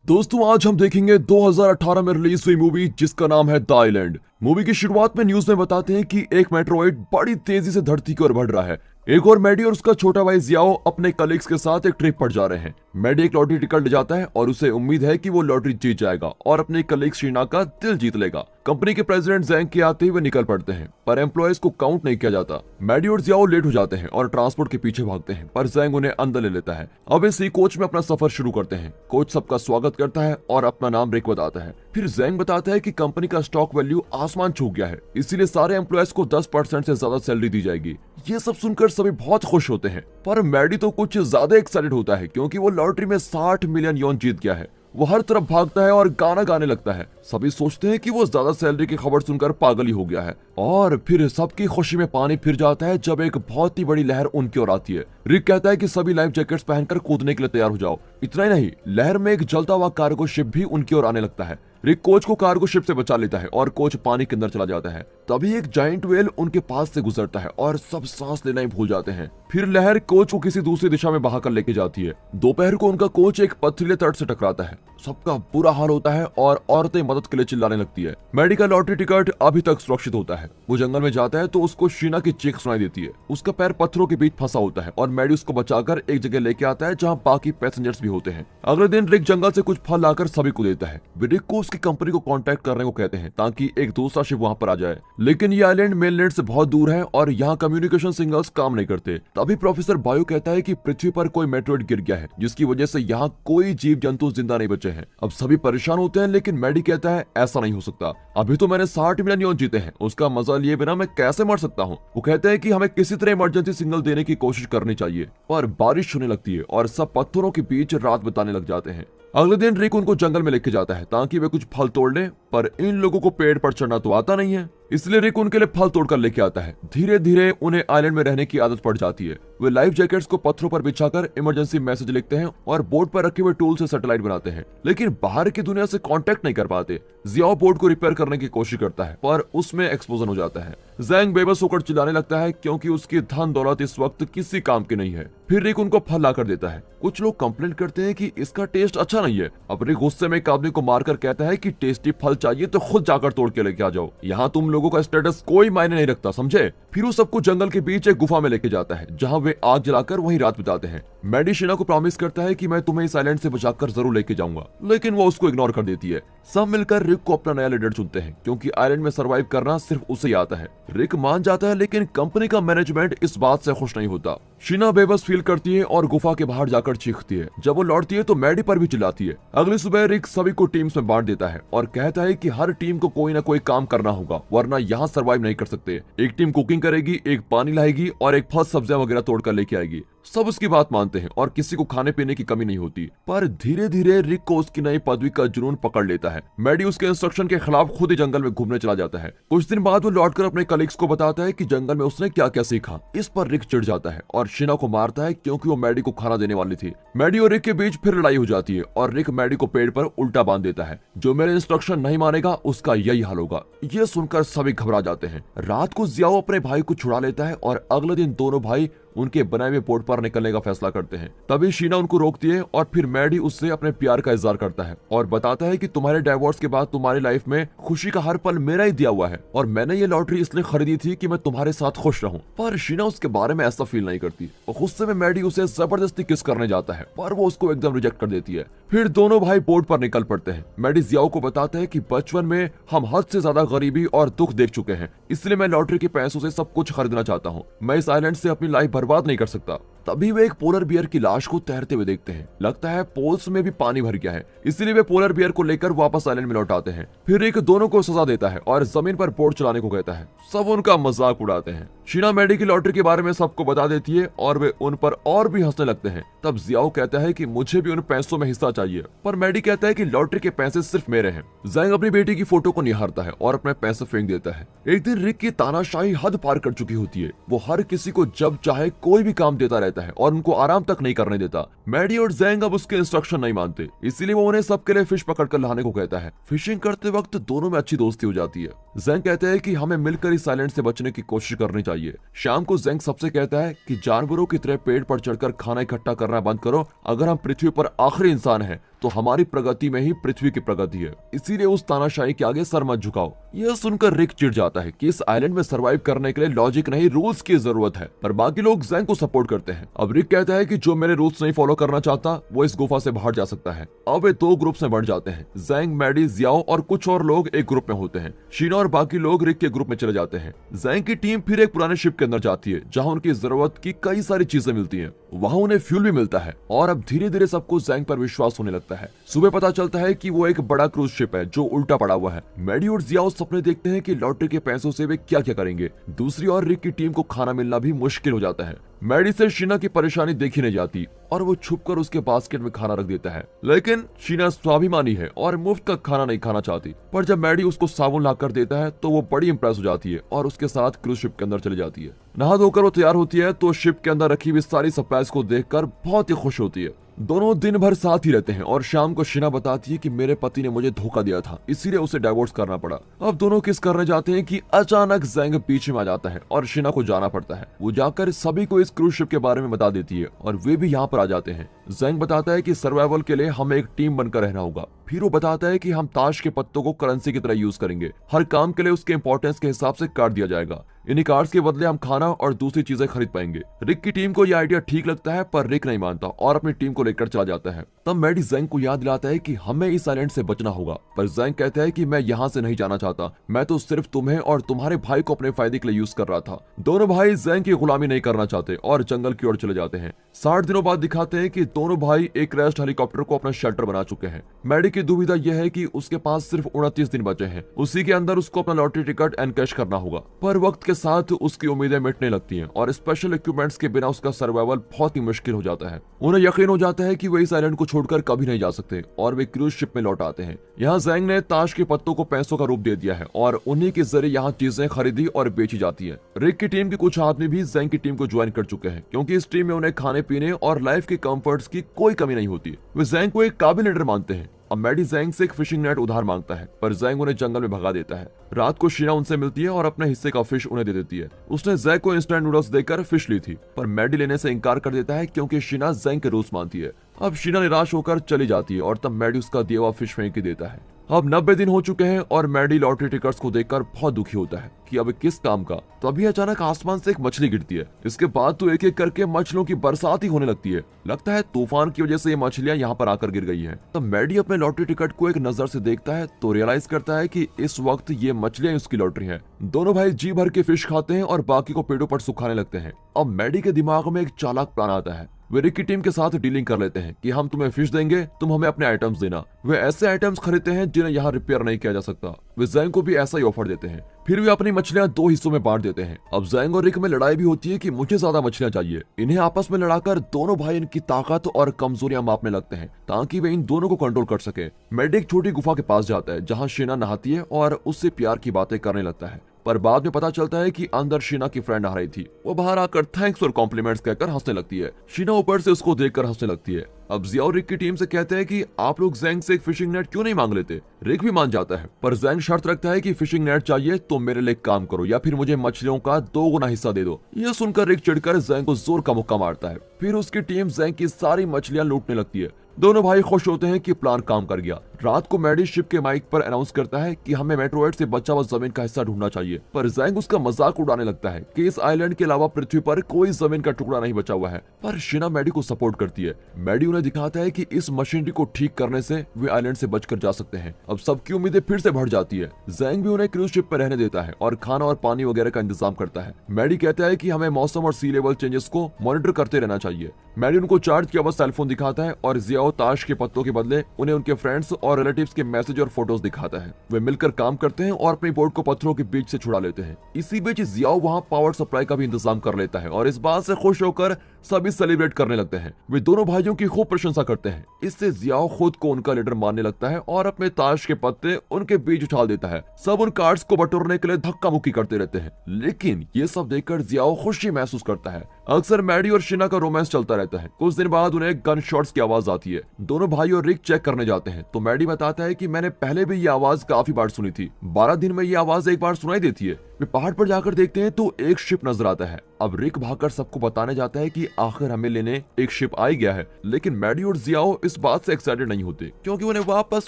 दोस्तों आज हम देखेंगे 2018 में रिलीज हुई मूवी जिसका नाम है द आइलैंड। मूवी की शुरुआत में न्यूज में बताते हैं कि एक मेट्रोइड बड़ी तेजी से धरती की ओर बढ़ रहा है। एक और मैडी और उसका छोटा भाई जियाओ अपने कलीग्स के साथ एक ट्रिप पर जा रहे हैं। मैडी एक लॉटरी टिकट ले जाता है और उसे उम्मीद है कि वो लॉटरी जीत जाएगा और अपने कलीग शीना का दिल जीत लेगा। कंपनी के प्रेसिडेंट जैंग के आते ही वे निकल पड़ते हैं, पर एम्प्लॉयज को काउंट नहीं किया जाता। मैडी और जियाओ लेट हो जाते हैं और ट्रांसपोर्ट के पीछे भागते हैं, पर जैंग उन्हें अंदर ले लेता है। अब इसी कोच में अपना सफर शुरू करते हैं। कोच सबका स्वागत करता है और अपना नाम रिक बताता है। फिर जैंग बताता है कि कंपनी का स्टॉक वैल्यू आसमान छू गया है, इसीलिए सारे एम्प्लॉयज को 10% से ज्यादा सैलरी दी जाएगी। ये सब सुनकर सभी बहुत खुश होते हैं, पर मैडी तो कुछ ज्यादा एक्साइटेड होता है क्योंकि वो लॉटरी में 60 मिलियन यॉन जीत गया है। वो हर तरफ भागता है और गाना गाने लगता है। सभी सोचते हैं कि वो ज्यादा सैलरी की खबर सुनकर पागल ही हो गया है। और फिर सबकी खुशी में पानी फिर जाता है जब एक बहुत ही बड़ी लहर उनकी ओर आती है। रिक कहता है कि सभी लाइफ जैकेट्स पहनकर कूदने के लिए तैयार हो जाओ। इतना ही नहीं, लहर में एक जलता हुआ कार्गो शिप भी उनकी ओर आने लगता है। रिक कोच को कार्गो शिप से बचा लेता है और कोच पानी के अंदर चला जाता है। तभी एक जायंट वेल उनके पास से गुजरता है और सब सांस लेना ही भूल जाते हैं। फिर लहर कोच को किसी दूसरी दिशा में बहाकर लेके जाती है। दोपहर को उनका कोच एक पथरीले तट से टकराता है। सबका बुरा हाल होता है और औरतें मदद के लिए चिल्लाने लगती है। मैडी का लॉटरी टिकट अभी तक सुरक्षित होता है। वो जंगल में जाता है तो उसको शीना की चीख सुनाई देती है। उसका पैर पत्थरों के बीच फंसा होता है और मैडी उसको बचाकर एक जगह लेके आता है जहाँ बाकी पैसेंजर्स भी होते हैं। अगले दिन रिक जंगल से कुछ फल लाकर सभी को देता है। वे रिक को उसकी कंपनी को कांटेक्ट करने को कहते हैं ताकि एक दूसरा शिप वहाँ पर आ जाए, लेकिन ये आइलैंड मेनलैंड से बहुत दूर है और यहाँ कम्युनिकेशन सिग्नल्स काम नहीं करते। तभी प्रोफेसर बायो कहता है कि पृथ्वी पर कोई मेट्रोइड गिर गया है जिसकी वजह से यहाँ कोई जीव जंतु जिंदा नहीं बचे हैं। अब सभी परेशान होते हैं, लेकिन मैडी कहता है ऐसा नहीं हो सकता। अभी तो मैंने 60 मिलियन यॉन जीते हैं, उसका मजा लिए बिना मैं कैसे मर सकता हूँ। वो कहते हैं कि हमें किसी तरह इमरजेंसी सिग्नल देने की कोशिश करनी चाहिए। पर बारिश होने लगती है और सब पत्थरों के बीच रात बिताने लग जाते हैं। अगले दिन रिक उनको जंगल में लेके जाता है ताकि वे कुछ फल तोड़ लें, पर इन लोगों को पेड़ पर चढ़ना तो आता नहीं है, इसलिए रिक उनके लिए फल तोड़कर लेके आता है। धीरे धीरे उन्हें आइलैंड में रहने की आदत पड़ जाती है। वे लाइफ जैकेट्स को पत्थरों पर बिछाकर इमरजेंसी मैसेज लिखते हैं और बोर्ड पर रखे हुए टूल से सैटेलाइट बनाते हैं, लेकिन बाहर की दुनिया से कांटेक्ट नहीं कर पाते। जियाओ बोर्ड को रिपेयर करने की कोशिश करता है, पर उसमें एक्सप्लोजन हो जाता है। जैंग बेबस होकर चिल्लाने लगता है क्योंकि उसकी धन दौलत इस वक्त किसी काम की नहीं है। फिर रिक उनको फल लाकर देता है। कुछ लोग कंप्लेंट करते हैं कि इसका टेस्ट अच्छा नहीं है। अब रिक गुस्से में एक आदमी को मारकर कहता है कि टेस्टी फल चाहिए तो खुद जाकर तोड़ के लेके आ जाओ, यहाँ तुम लोगों का स्टेटस कोई मायने नहीं रखता, समझे। फिर वो सबको जंगल के बीच एक गुफा में लेके जाता है जहाँ वे आग जलाकर वहीं रात बिताते हैं। मैडी शीना को प्रॉमिस करता है कि मैं तुम्हें इस आइलैंड से बचाकर जरूर लेके जाऊंगा, लेकिन वो उसको इग्नोर कर देती है। सब मिलकर रिक को अपना नया लीडर चुनते हैं क्योंकि आइलैंड में सरवाइव करना सिर्फ उसे ही आता है। रिक मान जाता है, लेकिन कंपनी का मैनेजमेंट इस बात से खुश नहीं होता। शीना बेबस फील करती है और गुफा के बाहर जाकर चीखती है। जब वो लौटती है तो मैडी पर भी चिल्लाती है। अगली सुबह रिक सभी को टीम्स में बांट देता है और कहता है कि हर टीम को कोई ना कोई काम करना होगा, वरना यहाँ सरवाइव नहीं कर सकते। एक टीम कुकिंग करेगी, एक पानी लाएगी और एक फल सब्जियां वगैरह तोड़कर लेके आएगी। सब उसकी बात मानते हैं और किसी को खाने पीने की कमी नहीं होती। पर धीरे धीरे रिक को उसकी नई पदवी का जुनून पकड़ लेता है। मैडी उसके इंस्ट्रक्शन के खिलाफ खुद ही जंगल में घूमने चला जाता है। कुछ दिन बाद वो लौटकर अपने कलीग्स को बताता है कि जंगल में उसने क्या क्या सीखा। इस पर रिक चिढ़ जाता है और शीना को मारता है क्योंकि वो मैडी को खाना देने वाली थी। मैडी और रिक के बीच फिर लड़ाई हो जाती है और रिक मैडी को पेड़ पर उल्टा बांध देता है। जो मेरे इंस्ट्रक्शन नहीं मानेगा उसका यही हाल होगा। ये सुनकर सभी घबरा जाते हैं। रात को जियाओ अपने भाई को छुड़ा लेता है और अगले दिन दोनों भाई उनके बनाए हुए बोट पर निकलने का फैसला करते हैं। तभी शीना उनको रोकती है और फिर मैडी उससे अपने प्यार का इजहार करता है और बताता है कि तुम्हारे डाइवोर्स के बाद तुम्हारी लाइफ में खुशी का हर पल मेरा ही दिया हुआ है और मैंने ये लॉटरी इसलिए खरीदी थी कि मैं तुम्हारे साथ खुश रहूं। पर शीना उसके बारे में ऐसा फील नहीं करती और गुस्से में मैडी उसे जबरदस्ती किस करने जाता है, पर वो उसको एकदम रिजेक्ट कर देती है। फिर दोनों भाई बोट पर निकल पड़ते हैं। मैडी जियाओ को बताता है कि बचपन में हम हद से ज्यादा गरीबी और दुख देख चुके हैं, इसलिए मैं लॉटरी के पैसों से सब कुछ खरीदना चाहता हूँ। मैं इस आइलैंड से अपनी लाइफ बर्बाद नहीं कर सकता। तभी वे एक पोलर बियर की लाश को तैरते हुए देखते हैं। लगता है पोल्स में भी पानी भर गया है, इसलिए वे पोलर बियर को लेकर वापस आइलैंड में लौट आते हैं। फिर एक दोनों को सजा देता है और जमीन पर बोट चलाने को कहता है। सब उनका मजाक उड़ाते हैं। शीना मैडी की लॉटरी के बारे में सबको बता देती है और वे उन पर और भी हंसने लगते हैं। तब जियाओ कहता है कि मुझे भी उन पैसों में हिस्सा चाहिए, पर मैडी कहता है कि लॉटरी के पैसे सिर्फ मेरे हैं। जैंग अपनी बेटी की फोटो को निहारता है और अपने पैसे फेंक देता है। एक दिन रिक की तानाशाही हद पार कर चुकी होती है। वो हर किसी को जब चाहे कोई भी काम देता रहता है और उनको आराम तक नहीं करने देता। मैडी और जैंग अब उसके इंस्ट्रक्शन नहीं मानते, इसीलिए वो उन्हें सबके लिए फिश पकड़कर लाने को कहता है। फिशिंग करते वक्त दोनों में अच्छी दोस्ती हो जाती है। जैंग कहते हैं कि हमें मिलकर इस आइलैंड से बचने की कोशिश करनी चाहिए। शाम को जैंग सबसे कहता है कि जानवरों की तरह पेड़ पर चढ़कर खाना इकट्ठा करना बंद करो। अगर हम पृथ्वी पर आखिरी इंसान हैं तो हमारी प्रगति में ही पृथ्वी की प्रगति है, इसीलिए उस तानाशाही के आगे सर मत झुकाओ। यह सुनकर रिक चिढ़ जाता है कि इस आइलैंड में सरवाइव करने के लिए लॉजिक नहीं रूल्स की जरूरत है, पर बाकी लोग जैंग को सपोर्ट करते हैं। अब रिक कहता है कि जो मेरे रूल्स नहीं फॉलो करना चाहता वो इस गुफा से बाहर जा सकता है। अब वे दो ग्रुप्स में बढ़ जाते हैं। जैंग, मैडी, जियाओ और कुछ और लोग एक ग्रुप में होते हैं। शीना और बाकी लोग रिक के ग्रुप में चले जाते हैं। जैंग की टीम फिर एक पुराने शिप के अंदर जाती है जहां उनकी जरूरत की कई सारी चीजें मिलती हैं। वहां उन्हें फ्यूल भी मिलता है और अब धीरे धीरे सबको जैंग पर विश्वास होने लगता है। सुबह पता चलता है कि वो एक बड़ा क्रूज शिप है जो उल्टा पड़ा हुआ है। मैडी और जियाओ सपने देखते हैं कि लॉटरी के पैसों से वे क्या क्या करेंगे। दूसरी ओर रिक की टीम को खाना मिलना भी मुश्किल हो जाता है। मैडी से शीना की परेशानी देखी नहीं जाती और वो छुपकर उसके बास्केट में खाना रख देता है, लेकिन शीना स्वाभिमानी है और मुफ्त का खाना नहीं खाना चाहती। पर जब मैडी उसको साबुन लाकर देता है तो वो बड़ी इंप्रेस हो जाती है और उसके साथ क्रूज शिप के अंदर चली जाती है। नहा धोकर वो तैयार होती है तो शिप के अंदर रखी हुई सारी सप्लाईज को देखकर बहुत ही खुश होती है। दोनों दिन भर साथ ही रहते हैं और शाम को शीना बताती है कि मेरे पति ने मुझे धोखा दिया था, इसीलिए उसे डाइवोर्स करना पड़ा। अब दोनों किस करने जाते हैं कि अचानक जैंग पीछे में आ जाता है और शीना को जाना पड़ता है। वो जाकर सभी को इस क्रूज शिप के बारे में बता देती है और वे भी यहाँ पर आ जाते हैं। जैंग बताता है कि सर्वाइवल के लिए हमें एक टीम बनकर रहना होगा। फिर वो बताता है कि हम ताश के पत्तों को करेंसी की तरह यूज करेंगे। हर काम के लिए उसके इंपॉर्टेंस के हिसाब से काट दिया जाएगा। इन्हीं कार्ड्स के बदले हम खाना और दूसरी चीजें खरीद पाएंगे। रिक की टीम को यह आइडिया ठीक लगता है पर रिक नहीं मानता और अपनी टीम को लेकर चला जाता है। तब मैडी जैंग को याद दिलाता है कि हमें इस आइलैंड से बचना होगा, पर जैंग कहता है कि मैं यहाँ से नहीं जाना चाहता, मैं तो सिर्फ तुम्हें और तुम्हारे भाई को अपने फायदे के लिए यूज कर रहा था। दोनों भाई जैंग की गुलामी नहीं करना चाहते और जंगल की ओर चले जाते हैं। 60 दिनों बाद दिखाते हैं कि दोनों भाई एक क्रैश्ड हेलीकॉप्टर को अपना शेल्टर बना चुके हैं। मैडी की दुविधा यह है कि उसके पास सिर्फ 29 दिन बचे हैं, उसी के अंदर उसको अपना लॉटरी टिकट एनकैश करना होगा। पर वक्त के साथ उसकी उम्मीदें मिटने लगती हैं और स्पेशल इक्विपमेंट्स के बिना उसका सर्वाइवल बहुत ही मुश्किल हो जाता है। उन्हें यकीन हो जाता है कि वे इस आइलैंड को छोड़कर कभी नहीं जा सकते और वे क्रूज शिप में लौट आते हैं। यहाँ जैंग ने ताश के पत्तों को पैसों का रूप दे दिया है और उन्हीं के जरिए यहाँ चीजें खरीदी और बेची जाती है। रिक की टीम के कुछ आदमी भी जैंग की टीम को ज्वाइन कर चुके हैं क्योंकि इस टीम में उन्हें खाने पीने और लाइफ के कंफर्ट्स की कोई कमी नहीं होती। वे जैंग को एक काबिल लीडर मानते हैं। अब मैडी जैंग से एक फिशिंग नेट उधार मांगता है पर जैंग उन्हें जंगल में भगा देता है। रात को शीना उनसे मिलती है और अपने हिस्से का फिश उन्हें दे देती है। उसने जैंग को इंस्टेंट नूडल्स देकर फिश ली थी पर मैडी लेने से इनकार कर देता है क्योंकि शीना जैंग के रूल्स मानती है। अब शीना निराश होकर चली जाती है और तब मैडी उसका दिया हुआ फिश फेंक देता है। अब 90 दिन हो चुके हैं और मैडी लॉटरी टिकट्स को देखकर बहुत दुखी होता है कि अब किस काम का। तभी अचानक आसमान से एक मछली गिरती है। इसके बाद तो एक एक करके मछलियों की बरसात ही होने लगती है। लगता है तूफान की वजह से ये मछलियां यहाँ पर आकर गिर गई हैं। तब मैडी अपने लॉटरी टिकट को एक नजर से देखता है तो रियलाइज करता है कि इस वक्त ये मछलियां उसकी लॉटरी है। दोनों भाई जी भर के फिश खाते हैं और बाकी को पेड़ों पर सुखाने लगते हैं। अब मैडी के दिमाग में एक चालाक प्लान आता है। वे रिक की टीम के साथ डीलिंग कर लेते हैं कि हम तुम्हें फिश देंगे, तुम हमें अपने आइटम्स देना। वे ऐसे आइटम्स खरीदते हैं जिन्हें यहाँ रिपेयर नहीं किया जा सकता। वे जैंग को भी ऐसा ही ऑफर देते हैं। फिर वे अपनी मछलियां 2 हिस्सों में बांट देते हैं। अब जैंग और रिक में लड़ाई भी होती है कि मुझे ज्यादा मछलियां चाहिए। इन्हें आपस में लड़ाकर दोनों भाई इनकी ताकत और कमजोरियां मापने लगते हैं ताकि वे इन दोनों को कंट्रोल कर सके। मैडी एक छोटी गुफा के पास जाता है जहाँ शीना नहाती है और उससे प्यार की बातें करने लगता है, पर बाद में पता चलता है कि अंदर शीना की फ्रेंड आ रही थी। वो बाहर आकर थैंक्स और कॉम्प्लीमेंट्स कहकर हंसने लगती है। शीना ऊपर से उसको देखकर हंसने लगती है। अब जिया और रिक की टीम से कहते हैं कि आप लोग जैंग से एक फिशिंग नेट क्यों नहीं मांग लेते। रिक भी मान जाता है पर जैंग शर्त रखता है कि फिशिंग नेट चाहिए तो मेरे लिए काम करो या फिर मुझे मछलियों का 2 गुना हिस्सा दे दो। यह सुनकर रिक चिढ़कर जैंग को जोर का मुक्का मारता है। फिर उसकी टीम जैंग की सारी मछलियां लूटने लगती है। दोनों भाई खुश होते हैं कि प्लान काम कर गया। रात को मैडी शिप के माइक पर अनाउंस करता है कि हमें मेट्रोइड से बचा हुआ जमीन का हिस्सा ढूंढना चाहिए, पर जैंग उसका मजाक उड़ाने लगता है कि इस आइलैंड के अलावा पृथ्वी पर कोई जमीन का टुकड़ा नहीं बचा हुआ है। पर शीना मैडी को सपोर्ट करती है। मैडी उन्हें दिखाता है कि इस मशीनरी को ठीक करने से वे आइलैंड से बचकर जा सकते हैं। अब सबकी उम्मीदें फिर से बढ़ जाती है। जैंग भी उन्हें क्रूज शिप पर रहने देता है और खाना और पानी वगैरह का इंतजाम करता है। मैडी कहता है कि हमें मौसम और सी लेवल चेंजेस को मॉनिटर करते रहना चाहिए। मैडी उनको चार्ज किया हुआ सेलफोन दिखाता है और जियाओ ताश के पत्तों के बदले उन्हें उनके फ्रेंड्स और रिलेटिव्स के मैसेज और फोटोज दिखाता है। वे मिलकर काम करते हैं और अपनी बोट को पत्थरों के बीच से छुड़ा लेते हैं। इसी बीच जियाओ वहां पावर सप्लाई का भी इंतजाम कर लेता है और इस बात से खुश होकर सभी सेलिब्रेट करने लगते हैं। वे दोनों भाइयों की खूब प्रशंसा करते हैं। इससे जियाओ खुद को उनका लीडर मानने लगता है और अपने ताश के पत्ते उनके बीच उछाल देता है। सब उन कार्ड्स को बटोरने के लिए धक्का मुक्की करते रहते हैं, लेकिन ये सब देखकर जियाओ खुशी महसूस करता है। अक्सर मैडी और शीना का रोमांस चलता रहता है। कुछ दिन बाद उन्हें गन शॉट्स की आवाज आती है। दोनों भाई और रिक चेक करने जाते हैं तो मैडी बताता है कि मैंने पहले भी ये आवाज काफी बार सुनी थी। 12 दिन में ये आवाज एक बार सुनाई देती है। वे पहाड़ पर जाकर देखते हैं तो एक शिप नजर आता है। अब रिक भागकर सबको बताने जाता है कि आखिर हमें लेने एक शिप आ गया है, लेकिन मैडी और जियाओ इस बात से एक्साइटेड नहीं होते क्योंकि उन्हें वापस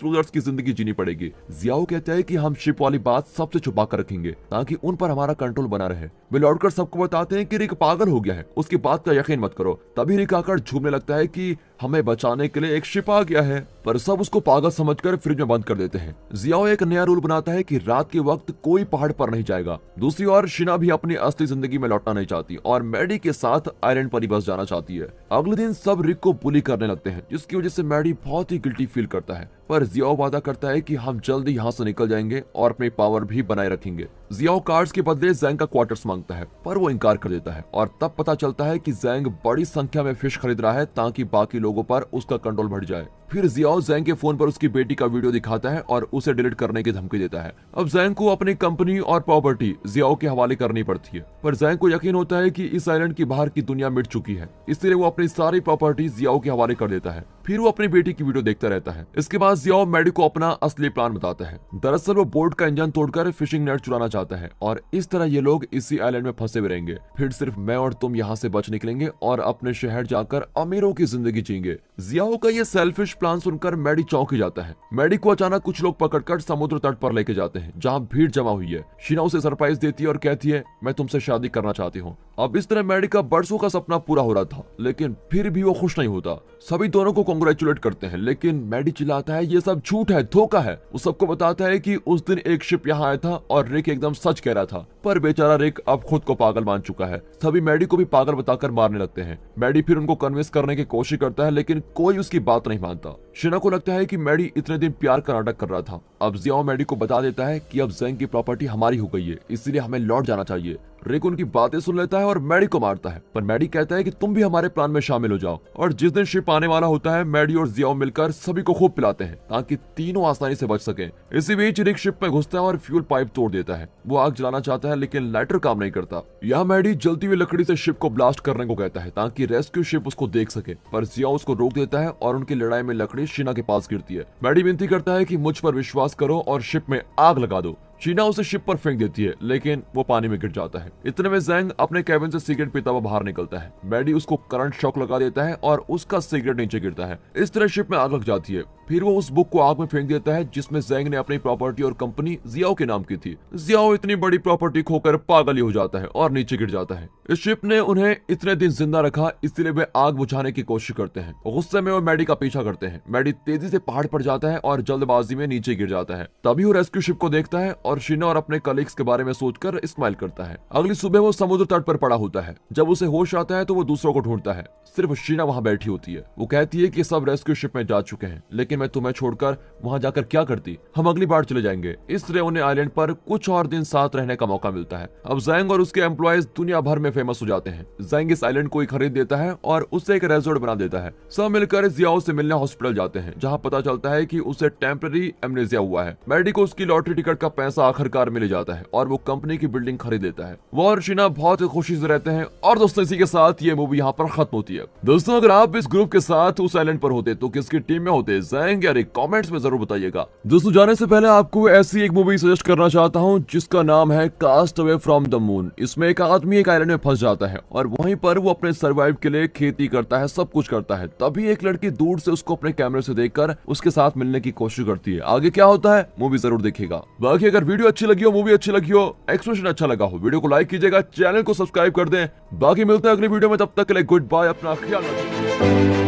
लूजर्स की जिंदगी जीनी पड़ेगी। जियाओ कहता है कि हम शिप वाली बात सबसे छुपा कर रखेंगे ताकि उन पर हमारा कंट्रोल बना रहे। वे लौटकर सबको बताते हैं कि रिक पागल हो गया है, उसकी बात का यकीन मत करो। तभी रिक आकर झूमने लगता है कि हमें बचाने के लिए एक शिप आ गया है, पर सब उसको पागल समझकर फ्रिज में बंद कर देते हैं। जियाओ एक नया रूल बनाता है कि रात के वक्त कोई पहाड़ पर नहीं जाएगा। दूसरी ओर शिना भी अपनी असली जिंदगी में लौटना नहीं चाहती और मैडी के साथ आइलैंड पर ही बस जाना चाहती है। अगले दिन सब रिक को बुली करने लगते हैं, जिसकी वजह से मैडी बहुत ही गिल्टी फील करता है, पर जियाओ वादा करता है कि हम जल्दी यहाँ से निकल जाएंगे और अपनी पावर भी बनाए रखेंगे। जियाओ कार्ड्स के बदले जैंग का क्वार्टर्स मांगता है, पर वो इनकार कर देता है और तब पता चलता है कि जैंग बड़ी संख्या में फिश खरीद रहा है ताकि बाकी लोगों पर उसका कंट्रोल बढ़ जाए। फिर जियाओ जैंग के फोन पर उसकी बेटी का वीडियो दिखाता है और उसे डिलीट करने की धमकी देता है। अब जैंग को अपनी कंपनी और प्रॉपर्टी जियाओ के हवाले करनी पड़ती है, पर जैंग को यकीन होता है कि इस आइलैंड की बाहर की दुनिया मिट चुकी है, इसलिए वो अपनी सारी प्रॉपर्टी जियाओ के हवाले कर देता है। फिर वो अपनी बेटी की वीडियो देखता रहता है। इसके बाद जियाओ मैडी को अपना असली प्लान बताता है। दरअसल वो बोट का इंजन तोड़कर फिशिंग नेट चुराना चाहता है और इस तरह ये लोग इसी आइलैंड में फंसे हुए रहेंगे। फिर सिर्फ मैं और तुम यहाँ से बच निकलेंगे और अपने शहर जाकर अमीरों की जिंदगी जीएंगे। जियाओ का ये सेल्फिश प्लान सुनकर मैडी चौंक जाता है। मैडी को अचानक कुछ लोग पकड़कर समुद्र तट पर लेके जाते हैं जहाँ भीड़ जमा हुई है। शिना उसे सरप्राइज देती है और कहती है मैं तुमसे शादी करना चाहती हूँ। अब इस तरह मैडी का बरसों का सपना पूरा हो रहा था, लेकिन फिर भी वो खुश नहीं होता। सभी दोनों को कांग्रेचुलेट करते हैं, लेकिन मैडी चिल्लाता है ये सब झूठ है, धोखा है। वो सबको बताता है कि उस दिन एक शिप यहाँ आया था और रिक एकदम सच कह रहा था, पर बेचारा रिक अब खुद को पागल मान चुका है। सभी मैडी को भी पागल बताकर मारने लगते हैं। मैडी फिर उनको कन्विंस करने की कोशिश करता है, लेकिन कोई उसकी बात नहीं मानता। शिना को लगता है कि मैडी इतने दिन प्यार का नाटक कर रहा था। अब जियाओ मैडी को बता देता है कि अब जैंग की प्रॉपर्टी हमारी हो गई है, इसलिए हमें लौट जाना चाहिए। रिक उनकी बातें सुन लेता है और मैडी को मारता है, पर मैडी कहता है कि तुम भी हमारे प्लान में शामिल हो जाओ। और जिस दिन शिप आने वाला होता है, मैडी और जियाओ मिलकर सभी को खूब पिलाते हैं ताकि तीनों आसानी से बच सकें। इसी बीच रिक शिप में घुसता है और फ्यूल पाइप तोड़ देता है। वो आग जलाना चाहता है, लेकिन लाइटर काम नहीं करता। यहाँ मैडी जलती हुई लकड़ी से शिप को ब्लास्ट करने को कहता है ताकि रेस्क्यू शिप उसको देख सके, पर जियाओ उसको रोक देता है और उनकी लड़ाई में लकड़ी शिना के पास गिरती है। मैडी विनती करता है कि मुझ पर विश्वास करो और शिप में आग लगा दो। शीना उसे शिप पर फेंक देती है, लेकिन वो पानी में गिर जाता है। इतने में जैंग अपने कैबिन से सिगरेट पीता हुआ बाहर निकलता है। मैडी उसको करंट शॉक लगा देता है और उसका सिगरेट नीचे गिरता है। इस तरह शिप में आग लग जाती है। फिर वो उस बुक को आग में फेंक देता है जिसमें जैंग ने अपनी प्रॉपर्टी और कंपनी जियाओ के नाम की थी। जियाओ इतनी बड़ी प्रॉपर्टी खोकर पागल ही हो जाता है और नीचे गिर जाता है। इस शिप ने उन्हें इतने दिन जिंदा रखा, इसलिए वे आग बुझाने की कोशिश करते हैं। गुस्से में वो मैडी का पीछा करते हैं। मैडी तेजी से पहाड़ पर जाता है और जल्दबाजी में नीचे गिर जाता है। तभी वो रेस्क्यू शिप को देखता है और शीना और अपने कलीग्स के बारे में सोचकर स्माइल करता है। अगली सुबह वो समुद्र तट पर पड़ा होता है। जब उसे होश आता है तो वो दूसरों को ढूंढता है। सिर्फ शीना वहां बैठी होती है। वो कहती है कि सब रेस्क्यू शिप में जा चुके हैं, लेकिन मैं तुम्हें छोड़कर वहां जाकर क्या करती, हम अगली बार चले जाएंगे। इस तरह उन्हें आइलैंड पर कुछ और दिन साथ रहने का मौका मिलता है। अब जैंग और उसके एम्प्लॉयज दुनिया भर में फेमस हो जाते हैं। जैंग इस आइलैंड को खरीद देता है और उससे एक रेजोर्ट बना देता है। सब मिलकर जियाओ से मिलने हॉस्पिटल जाते हैं, जहां पता चलता है कि उसे टेम्पररी एमनेसिया हुआ है। मैडी को उसकी लॉटरी टिकट का पैसा आखिरकार मिल जाता है और वो कंपनी की बिल्डिंग खरीद लेता है। वो और शीना बहुत खुशी से रहते हैं। और दोस्तों, इसी के साथ ये मूवी यहाँ पर खत्म होती है। दोस्तों, अगर आप इस ग्रुप के साथ उस आइलैंड पर होते तो किसकी टीम में होते, जैंग या रिक? कमेंट्स में जरूर बताइएगा। दोस्तों, जाने से पहले आपको ऐसी एक मूवी सजेस्ट करना चाहता हूँ जिसका नाम है cast away from the moon. इसमें एक आदमी एक आइलैंड में फंस जाता है और वहीं पर वो अपने सर्वाइव के लिए खेती करता है, सब कुछ करता है। तभी एक लड़की दूर से उसको अपने कैमरे से देखकर उसके साथ मिलने की कोशिश करती है। आगे क्या होता है मूवी जरूर देखिएगा। बाकी अगर वीडियो अच्छी लगी हो, मूवी अच्छी लगी हो, एक्सप्रेशन अच्छा लगा हो, वीडियो को लाइक कीजिएगा, चैनल को सब्सक्राइब कर दें। बाकी मिलते हैं अगली वीडियो में, तब तक के लिए गुड बाय, अपना ख्याल रखिए।